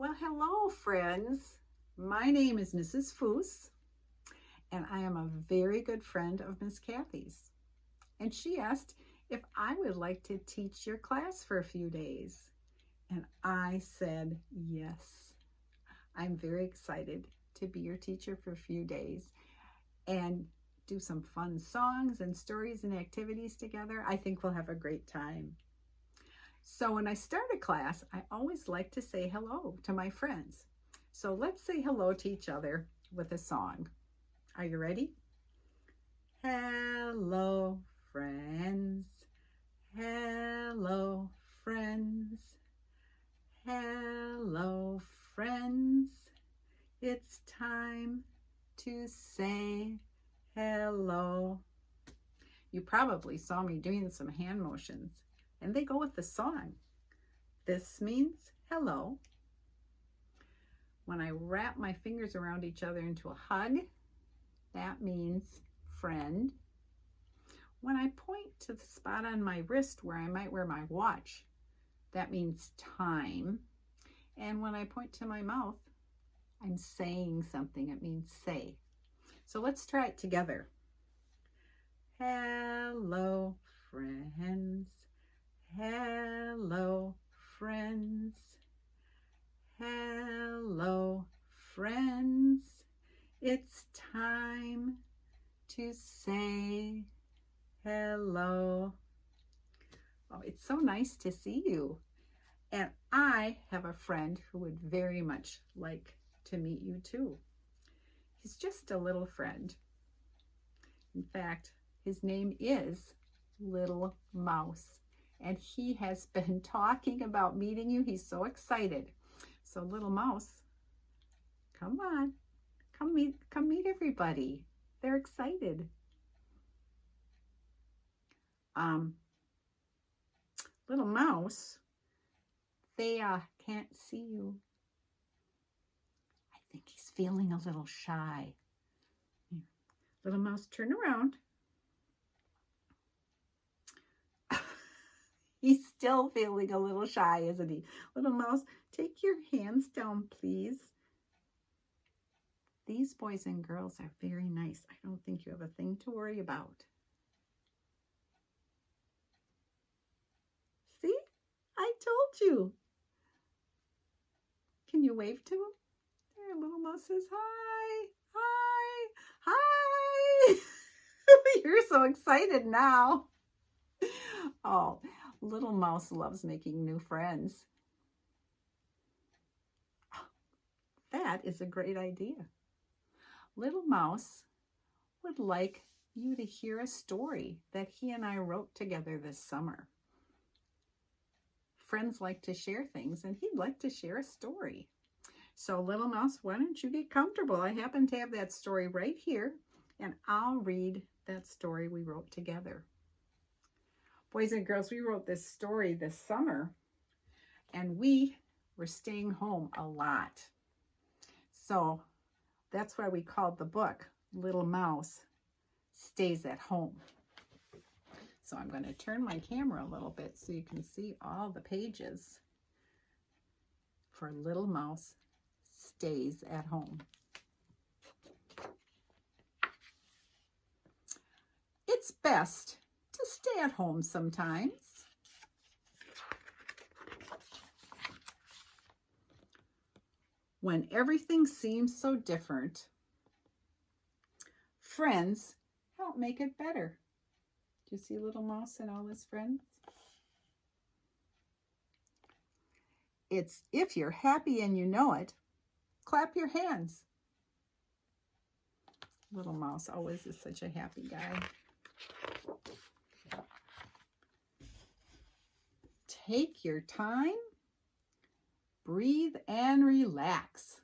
Well, hello, friends. My name is Mrs. Foos, and I am a very good friend of Miss Kathy's. And she asked if I would like to teach your class for a few days. And I said yes. I'm very excited to be your teacher for a few days and do some fun songs and stories and activities together. I think we'll have a great time. So when I start a class, I always like to say hello to my friends. So let's say hello to each other with a song. Are you ready? Hello, friends. Hello, friends. Hello, friends. It's time to say hello. You probably saw me doing some hand motions, and they go with the song. This means hello. When I wrap my fingers around each other into a hug, that means friend. When I point to the spot on my wrist where I might wear my watch, that means time. And when I point to my mouth, I'm saying something. It means say. So let's try it together. Hello, friends. Hello, friends. Hello, friends. It's time to say hello. Oh, it's so nice to see you. And I have a friend who would very much like to meet you too. He's just a little friend. In fact, his name is Little Mouse. And he has been talking about meeting you. He's so excited. So Little Mouse, come on, come meet everybody. They're excited. Little Mouse, they can't see you. I think he's feeling a little shy. Here. Little Mouse, turn around. He's still feeling a little shy, isn't he? Little Mouse, take your hands down, please. These boys and girls are very nice. I don't think you have a thing to worry about. See? I told you. Can you wave to him? There, Little Mouse says hi. Hi. Hi. You're so excited now. Oh, Little Mouse loves making new friends. That is a great idea. Little Mouse would like you to hear a story that he and I wrote together this summer. Friends like to share things, and he'd like to share a story. So Little Mouse, why don't you get comfortable? I happen to have that story right here, and I'll read that story we wrote together. Boys and girls, we wrote this story this summer, and we were staying home a lot. So that's why we called the book Little Mouse Stays at Home. So I'm going to turn my camera a little bit so you can see all the pages for Little Mouse Stays at Home. It's best to stay at home sometimes. When everything seems so different, friends help make it better. Do you see Little Mouse and all his friends? It's if you're happy and you know it, clap your hands. Little Mouse always is such a happy guy. Take your time, breathe and relax.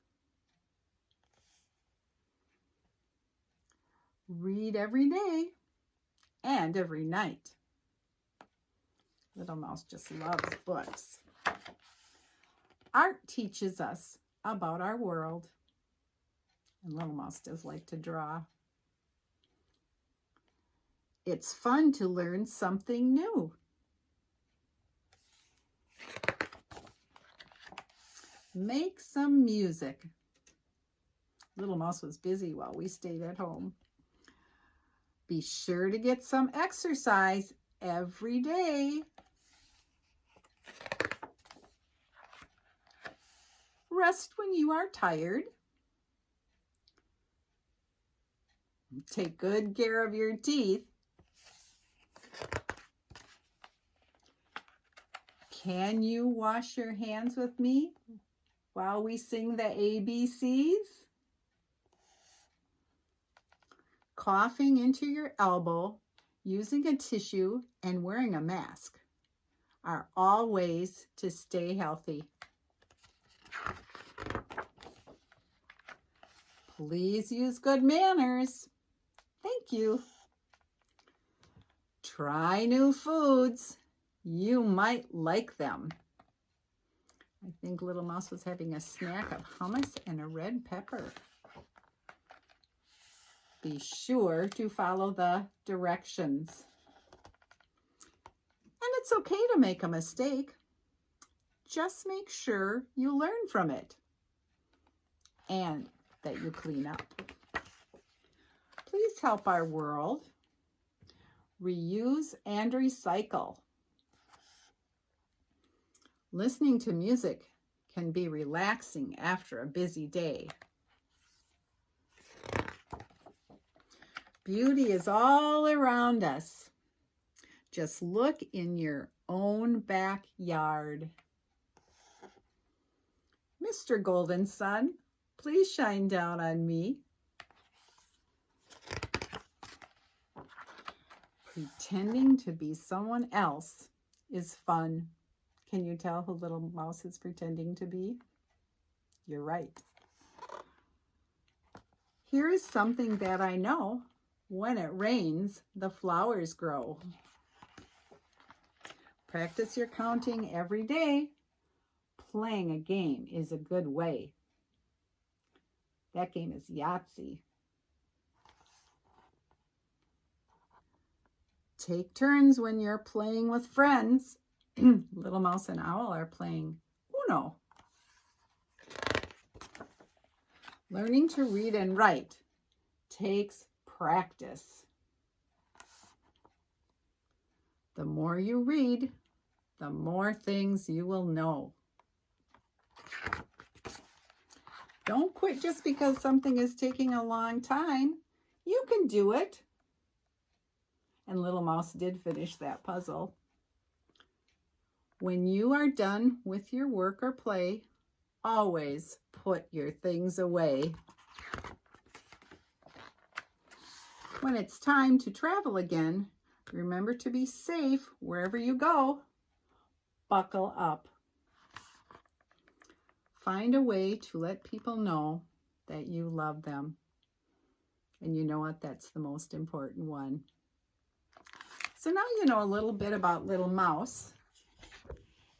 Read every day and every night. Little Mouse just loves books. Art teaches us about our world. And Little Mouse does like to draw. It's fun to learn something new. make some music. Little Mouse was busy while we stayed at home. Be sure to get some exercise every day. Rest when you are tired. Take good care of your teeth. Can you wash your hands with me while we sing the ABCs? Coughing into your elbow, using a tissue, and wearing a mask are all ways to stay healthy. Please use good manners. Thank you. Try new foods. You might like them. I think Little Mouse was having a snack of hummus and a red pepper. Be sure to follow the directions. And it's okay to make a mistake. Just make sure you learn from it and that you clean up. Please help our world. Reuse and recycle. Listening to music can be relaxing after a busy day. Beauty is all around us. Just look in your own backyard. Mr. Golden Sun, please shine down on me. Pretending to be someone else is fun. Can you tell who Little Mouse is pretending to be? You're right. Here is something that I know. When it rains, the flowers grow. Practice your counting every day. Playing a game is a good way. That game is Yahtzee. Take turns when you're playing with friends. Little Mouse and Owl are playing Uno. Learning to read and write takes practice. The more you read, the more things you will know. Don't quit just because something is taking a long time. You can do it. And Little Mouse did finish that puzzle. When you are done with your work or play, always put your things away. When it's time to travel again, remember to be safe wherever you go. Buckle up. Find a way to let people know that you love them. And you know what? That's the most important one. So now you know a little bit about Little Mouse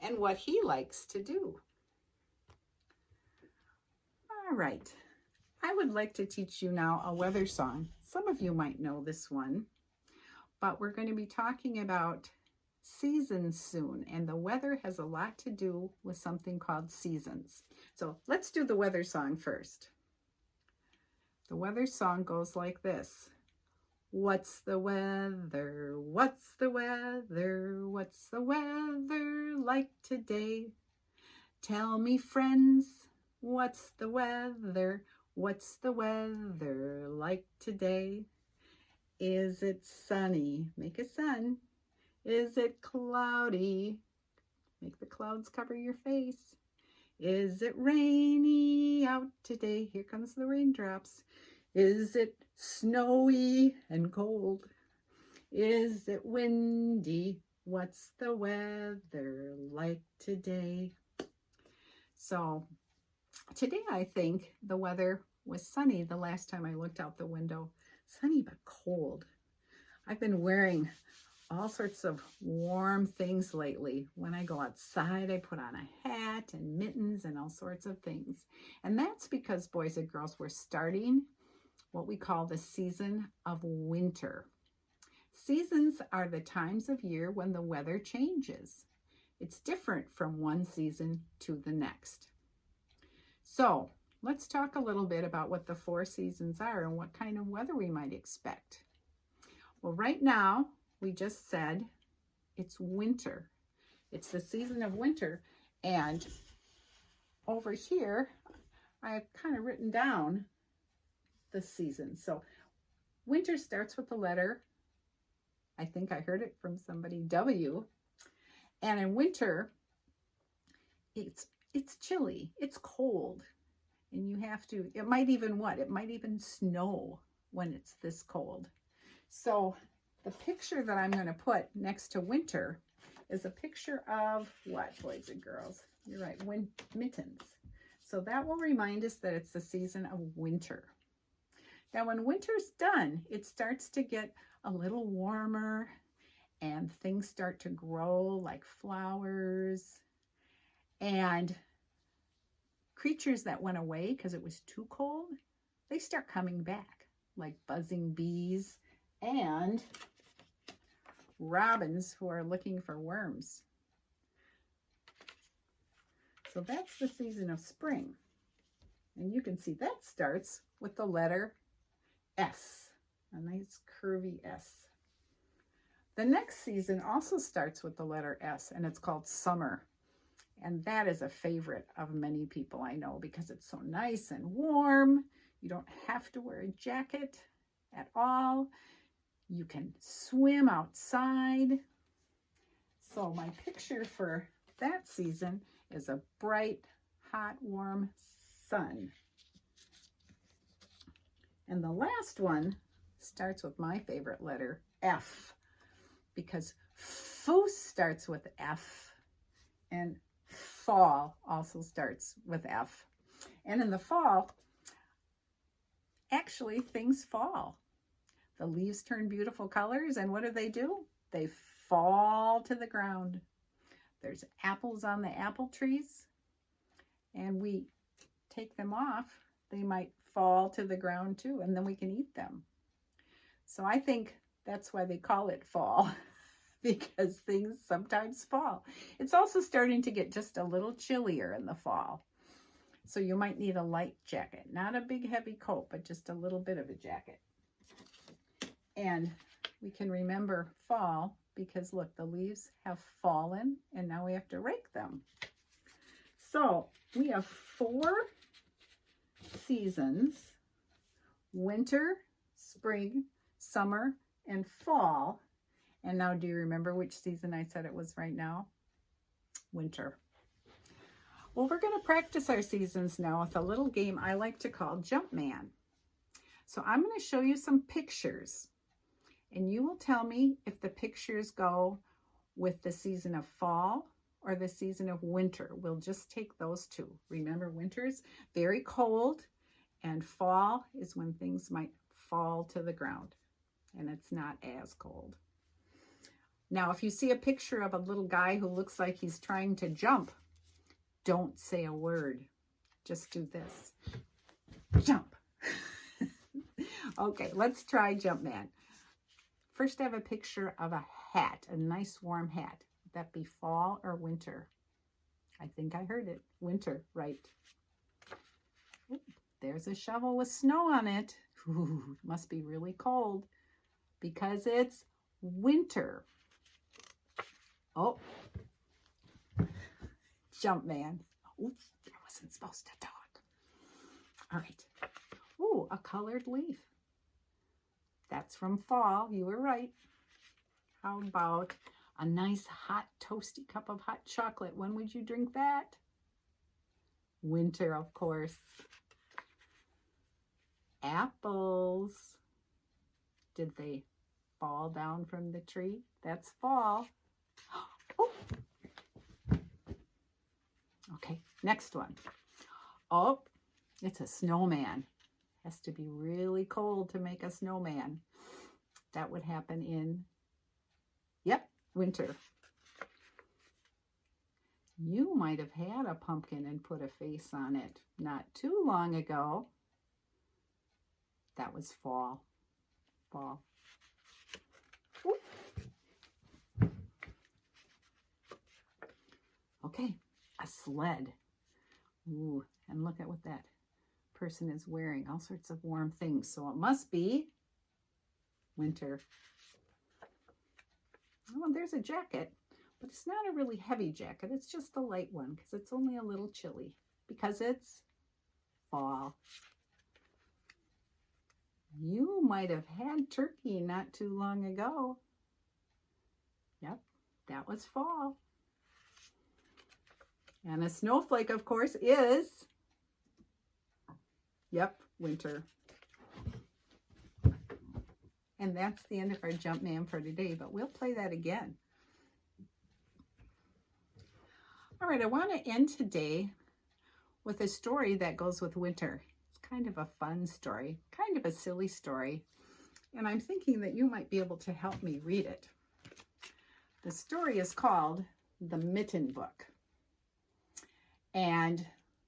and what he likes to do. All right. I would like to teach you now a weather song. Some of you might know this one, but we're going to be talking about seasons soon, and the weather has a lot to do with something called seasons. So let's do the weather song first. The weather song goes like this. What's the weather? What's the weather? What's the weather like today? Tell me, friends, what's the weather? What's the weather like today? Is it sunny? Make a sun. Is it cloudy? Make the clouds cover your face. Is it rainy out today? Here comes the raindrops. Is it snowy and cold? Is it windy? What's the weather like today? So today I think the weather was sunny the last time I looked out the window. Sunny but cold. I've been wearing all sorts of warm things lately. When I go outside, I put on a hat and mittens and all sorts of things. And that's because, boys and girls, we're starting what we call the season of winter. Seasons are the times of year when the weather changes. It's different from one season to the next. So let's talk a little bit about what the 4 seasons are and what kind of weather we might expect. Well, right now, we just said it's winter. It's the season of winter. And over here, I've kind of written down the season. So winter starts with the letter, I think I heard it from somebody, W. And in winter, it's chilly, it's cold. And you have to, it might even snow when it's this cold. So the picture that I'm going to put next to winter is a picture of what, boys and girls? You're right, mittens. So that will remind us that it's the season of winter. Now when winter's done, it starts to get a little warmer and things start to grow like flowers, and creatures that went away because it was too cold, they start coming back, like buzzing bees and robins who are looking for worms. So that's the season of spring. And you can see that starts with the letter S, a nice curvy S. The next season also starts with the letter S, and it's called summer. And that is a favorite of many people I know because it's so nice and warm. You don't have to wear a jacket at all. You can swim outside. So my picture for that season is a bright, hot, warm sun. And the last one starts with my favorite letter, F, because Foos starts with F, and fall also starts with F. And in the fall, actually things fall. The leaves turn beautiful colors, and what do? They fall to the ground. There's apples on the apple trees, and we take them off. They might fall to the ground too, and then we can eat them. So I think that's why they call it fall, because things sometimes fall. It's also starting to get just a little chillier in the fall. So you might need a light jacket, not a big heavy coat, but just a little bit of a jacket. And we can remember fall because look, the leaves have fallen and now we have to rake them. So we have 4 seasons: winter, spring, summer, and fall. And now do you remember which season I said it was right now? Winter. Well, we're going to practice our seasons now with a little game I like to call Jumpman. So I'm going to show you some pictures, and you will tell me if the pictures go with the season of fall or the season of winter. We'll just take those two. Remember, winter's very cold, and fall is when things might fall to the ground, and it's not as cold. Now, if you see a picture of a little guy who looks like he's trying to jump, don't say a word. Just do this. Jump. Okay, let's try Jumpman. First, I have a picture of a hat, a nice warm hat. Would that be fall or winter? I think I heard it. Winter, right. Ooh, there's a shovel with snow on it. Ooh, must be really cold because it's winter. Oh, Jumpman. Oops, I wasn't supposed to talk. All right. Ooh, a colored leaf. That's from fall. You were right. How about a nice hot toasty cup of hot chocolate? When would you drink that? Winter, of course. Apples. Did they fall down from the tree? That's fall. Oh. Okay, next one. Oh, it's a snowman. Has to be really cold to make a snowman. That would happen in, yep, winter. You might have had a pumpkin and put a face on it not too long ago. That was fall. Fall. Ooh. Okay, a sled. Ooh, and look at what that person is wearing. All sorts of warm things. So it must be winter. Oh, there's a jacket, but it's not a really heavy jacket. It's just a light one because it's only a little chilly because it's fall. You might have had turkey not too long ago. Yep, that was fall. And a snowflake, of course, is, yep, winter. And that's the end of our Jumpman for today, but we'll play that again. All right, I want to end today with a story that goes with winter. It's kind of a fun story, kind of a silly story, and I'm thinking that you might be able to help me read it. The story is called The Mitten Book. And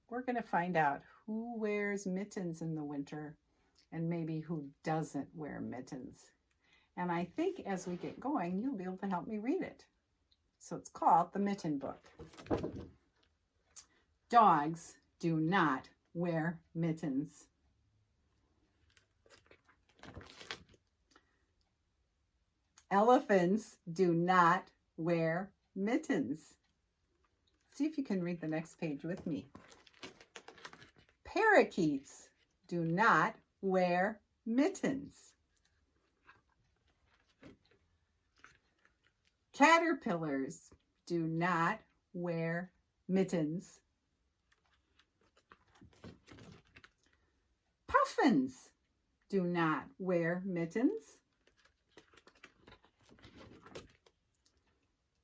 we're going to find out who wears mittens in the winter and maybe who doesn't wear mittens. And I think as we get going, you'll be able to help me read it. So it's called The Mitten Book. Dogs do not wear mittens. Elephants do not wear mittens. See if you can read the next page with me. Parakeets do not wear mittens. Caterpillars do not wear mittens. Puffins do not wear mittens.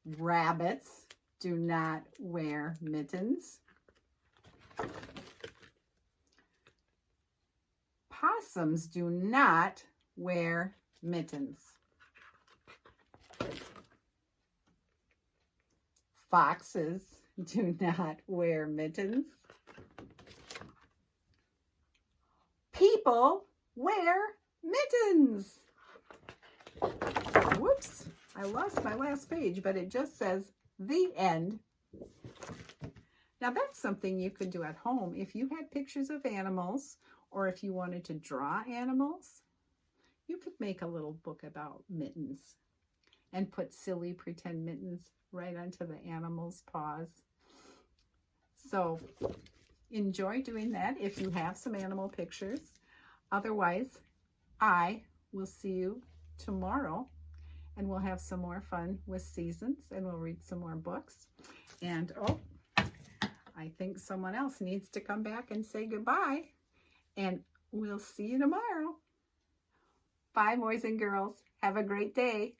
Rabbits do not wear mittens. Possums do not wear mittens. Foxes do not wear mittens. People wear mittens. Whoops, I lost my last page, but it just says the end. Now that's something you could do at home if you had pictures of animals or if you wanted to draw animals. You could make a little book about mittens and put silly pretend mittens right onto the animal's paws. So enjoy doing that if you have some animal pictures. Otherwise, I will see you tomorrow and we'll have some more fun with seasons and we'll read some more books. And oh, I think someone else needs to come back and say goodbye. And we'll see you tomorrow. Bye, boys and girls. Have a great day.